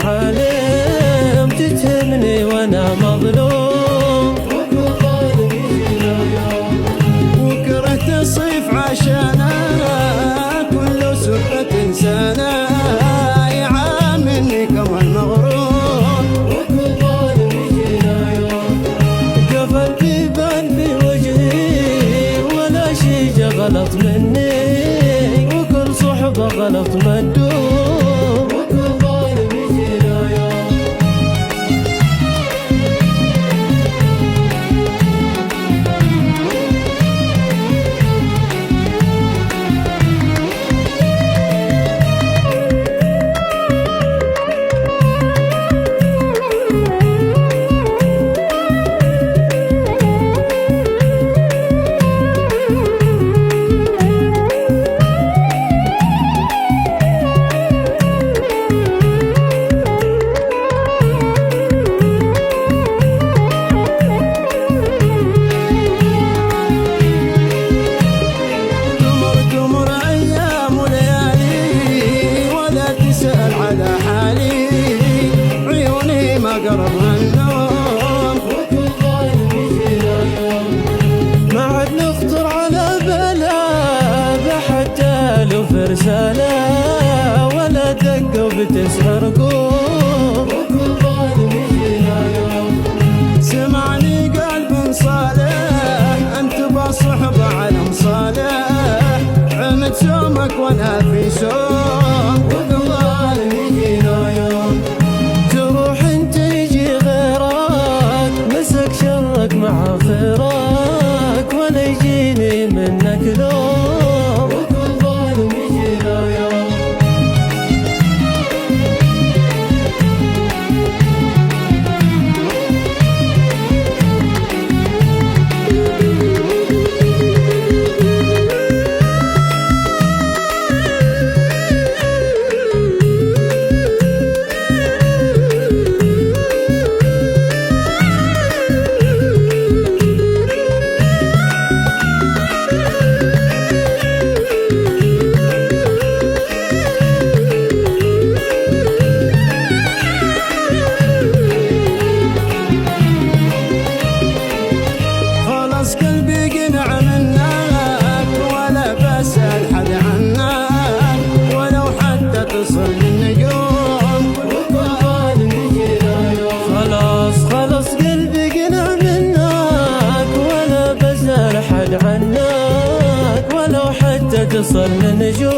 معالم تتهمني وانا مظلوم، وكرهت الصيف عشانا كل سرة انسانا يعاملني كما المغرور، قفل بيبان في وجهي ولا شي غلط مني، وكل صحبة غلط مدوم، وكل ظالم يجينا يوم. قربها النوم وكل ظالم يجينا يوم. ما عد نخطر على بلا حتى لو فرسالة ولا دقة وبتسهر قوم، وكل ظالم يجينا يوم. سمعني قلب صالح انت بالصحبة علم صالح، عمت سومك وانا في سوم، وكل ظالم يجينا يوم. مع خيرك ولا يجيني منك لوم، وكل ظالم يجينا يوم. قلبي قنع منك ولا بسأل حد عنك ولو حتى تصل للنجوم، وكل ظالم يجينا يوم. خلاص قلبي قنع منك ولا بسأل حد عنك ولو حتى تصل للنجوم.